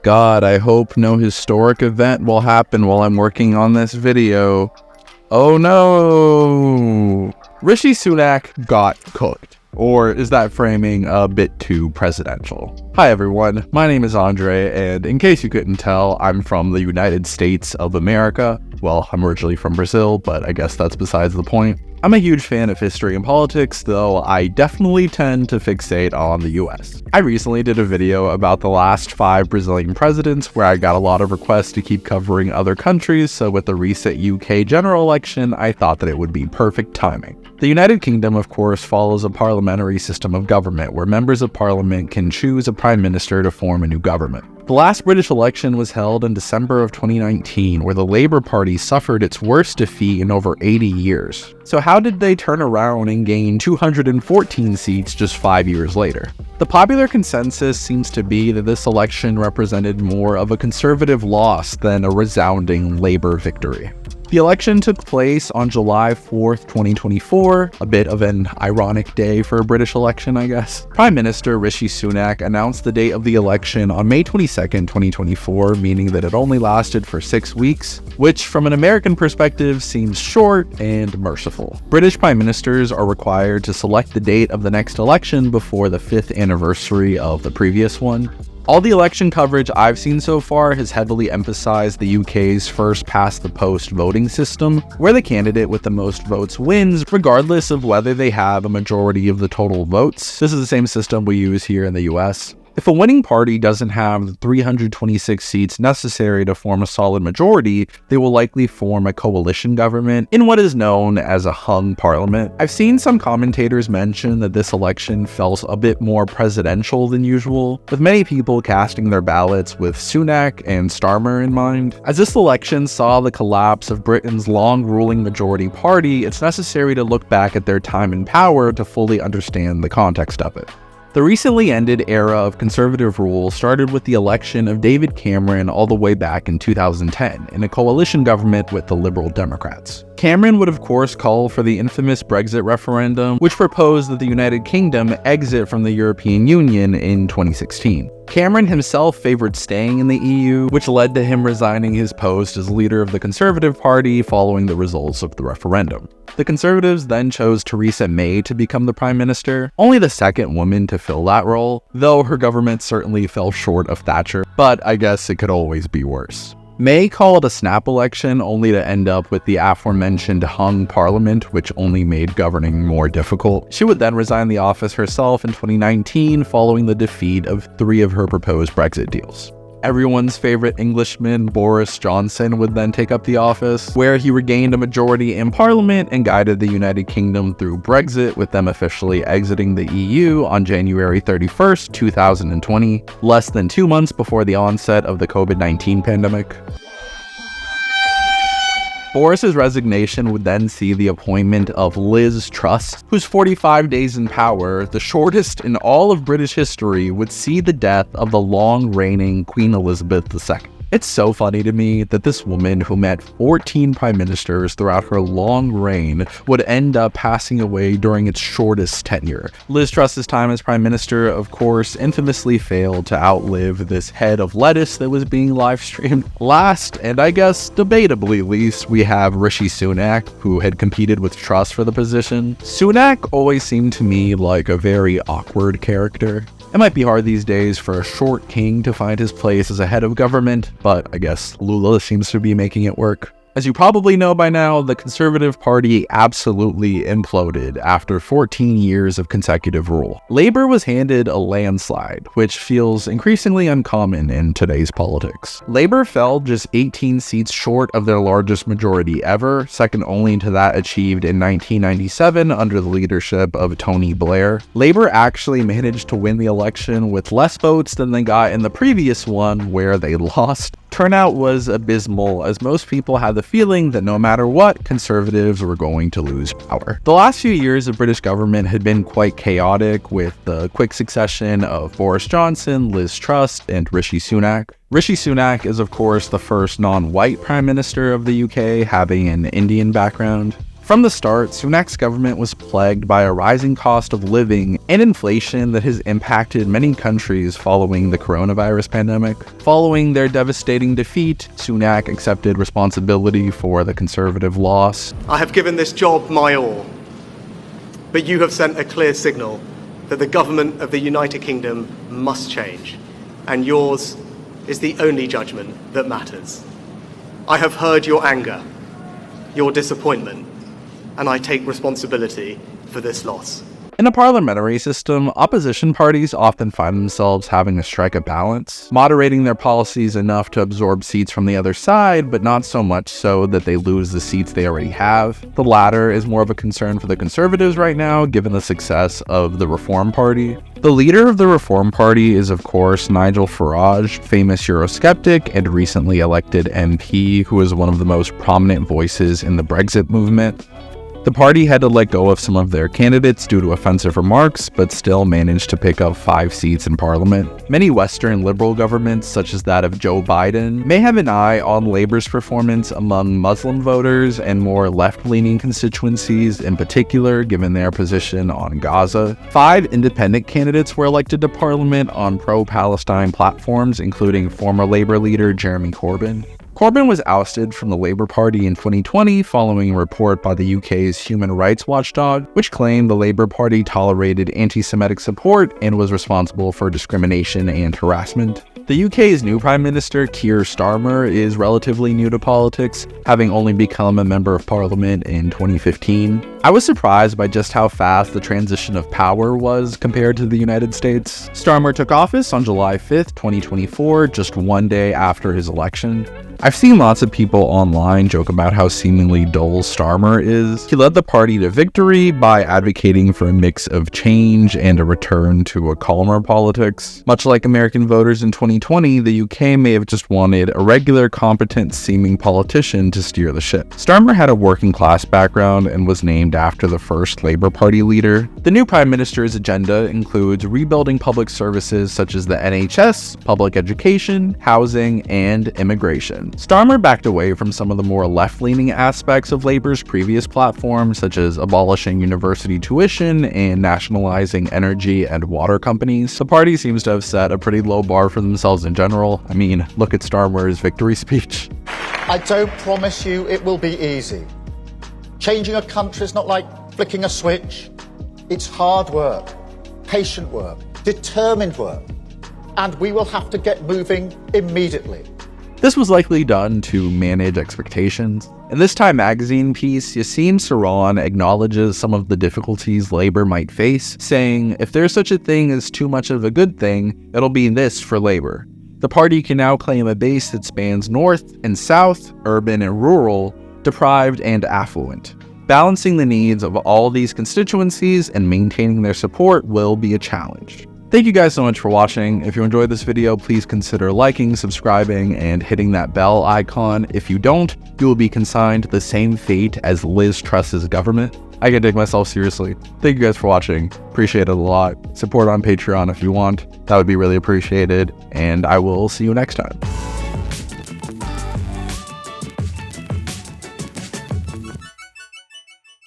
God, I hope no historic event will happen while I'm working on this video. Oh no! Rishi Sunak got cooked. Or is that framing a bit too presidential? Hi everyone, my name is Andre, and in case you couldn't tell, I'm from the United States of America. Well, I'm originally from Brazil, but I guess that's besides the point. I'm a huge fan of history and politics, though I definitely tend to fixate on the US. I recently did a video about the last 5 Brazilian presidents where I got a lot of requests to keep covering other countries, so with the recent UK general election, I thought that it would be perfect timing. The United Kingdom, of course, follows a parliamentary system of government where members of parliament can choose a prime minister to form a new government. The last British election was held in December of 2019, where the Labour Party suffered its worst defeat in over 80 years. So how did they turn around and gain 214 seats just 5 years later? The popular consensus seems to be that this election represented more of a conservative loss than a resounding Labour victory. The election took place on July 4th, 2024, a bit of an ironic day for a British election, I guess. Prime Minister Rishi Sunak announced the date of the election on May 22nd, 2024, meaning that it only lasted for 6 weeks, which from an American perspective seems short and merciful. British prime ministers are required to select the date of the next election before the 5th anniversary of the previous one. All the election coverage I've seen so far has heavily emphasized the UK's first-past-the-post voting system, where the candidate with the most votes wins, regardless of whether they have a majority of the total votes. This is the same system we use here in the US. If a winning party doesn't have the 326 seats necessary to form a solid majority, they will likely form a coalition government in what is known as a hung parliament. I've seen some commentators mention that this election felt a bit more presidential than usual, with many people casting their ballots with Sunak and Starmer in mind. As this election saw the collapse of Britain's long-ruling majority party, it's necessary to look back at their time in power to fully understand the context of it. The recently ended era of conservative rule started with the election of David Cameron all the way back in 2010 in a coalition government with the Liberal Democrats. Cameron would of course call for the infamous Brexit referendum, which proposed that the United Kingdom exit from the European Union in 2016. Cameron himself favored staying in the EU, which led to him resigning his post as leader of the Conservative Party following the results of the referendum. The Conservatives then chose Theresa May to become the Prime Minister, only the second woman to fill that role, though her government certainly fell short of Thatcher, but I guess it could always be worse. May called a snap election only to end up with the aforementioned hung parliament, which only made governing more difficult. She would then resign the office herself in 2019 following the defeat of 3 of her proposed Brexit deals. Everyone's favorite Englishman, Boris Johnson, would then take up the office, where he regained a majority in Parliament and guided the United Kingdom through Brexit, with them officially exiting the EU on January 31st, 2020, less than 2 months before the onset of the COVID-19 pandemic. Boris's resignation would then see the appointment of Liz Truss, whose 45 days in power, the shortest in all of British history, would see the death of the long-reigning Queen Elizabeth II. It's so funny to me that this woman, who met 14 prime ministers throughout her long reign, would end up passing away during its shortest tenure. Liz Truss's time as prime minister, of course, infamously failed to outlive this head of lettuce that was being live-streamed. Last, and I guess debatably least, we have Rishi Sunak, who had competed with Truss for the position. Sunak always seemed to me like a very awkward character. It might be hard these days for a short king to find his place as a head of government, but I guess Lula seems to be making it work. As you probably know by now, the Conservative Party absolutely imploded after 14 years of consecutive rule. Labour was handed a landslide, which feels increasingly uncommon in today's politics. Labour fell just 18 seats short of their largest majority ever, second only to that achieved in 1997 under the leadership of Tony Blair. Labour actually managed to win the election with less votes than they got in the previous one, where they lost. Turnout was abysmal, as most people had the feeling that no matter what, Conservatives were going to lose power. The last few years of British government had been quite chaotic, with the quick succession of Boris Johnson, Liz Truss, and Rishi Sunak. Rishi Sunak is of course the first non-white Prime Minister of the UK, having an Indian background. From the start, Sunak's government was plagued by a rising cost of living and inflation that has impacted many countries following the coronavirus pandemic. Following their devastating defeat, Sunak accepted responsibility for the Conservative loss. I have given this job my all, but you have sent a clear signal that the government of the United Kingdom must change, and yours is the only judgment that matters. I have heard your anger, your disappointment, and I take responsibility for this loss. In a parliamentary system, opposition parties often find themselves having to strike a balance, moderating their policies enough to absorb seats from the other side, but not so much so that they lose the seats they already have. The latter is more of a concern for the Conservatives right now, given the success of the Reform Party. The leader of the Reform Party is, of course, Nigel Farage, famous Eurosceptic and recently elected MP who is one of the most prominent voices in the Brexit movement. The party had to let go of some of their candidates due to offensive remarks, but still managed to pick up 5 seats in parliament. Many Western liberal governments, such as that of Joe Biden, may have an eye on Labour's performance among Muslim voters and more left-leaning constituencies in particular, given their position on Gaza. 5 independent candidates were elected to parliament on pro-Palestine platforms, including former Labour leader Jeremy Corbyn. Corbyn was ousted from the Labour Party in 2020 following a report by the UK's human rights watchdog, which claimed the Labour Party tolerated anti-Semitic support and was responsible for discrimination and harassment. The UK's new Prime Minister, Keir Starmer, is relatively new to politics, having only become a member of Parliament in 2015. I was surprised by just how fast the transition of power was compared to the United States. Starmer took office on July 5th, 2024, just one day after his election. I've seen lots of people online joke about how seemingly dull Starmer is. He led the party to victory by advocating for a mix of change and a return to a calmer politics. Much like American voters in 2020, the UK may have just wanted a regular, competent-seeming politician to steer the ship. Starmer had a working-class background and was named after the first Labour Party leader. The new Prime Minister's agenda includes rebuilding public services such as the NHS, public education, housing, and immigration. Starmer backed away from some of the more left-leaning aspects of Labour's previous platform, such as abolishing university tuition and nationalizing energy and water companies. The party seems to have set a pretty low bar for themselves in general. I mean, look at Starmer's victory speech. I don't promise you it will be easy. Changing a country is not like flicking a switch. It's hard work, patient work, determined work, and we will have to get moving immediately. This was likely done to manage expectations. In this Time magazine piece, Yassine Saran acknowledges some of the difficulties Labour might face, saying, if there's such a thing as too much of a good thing, it'll be this for Labour. The party can now claim a base that spans north and south, urban and rural, deprived and affluent. Balancing the needs of all these constituencies and maintaining their support will be a challenge. Thank you guys so much for watching. If you enjoyed this video, please consider liking, subscribing, and hitting that bell icon. If you don't, you will be consigned to the same fate as Liz Truss's government. I can take myself seriously. Thank you guys for watching. Appreciate it a lot. Support on Patreon if you want. That would be really appreciated. And I will see you next time.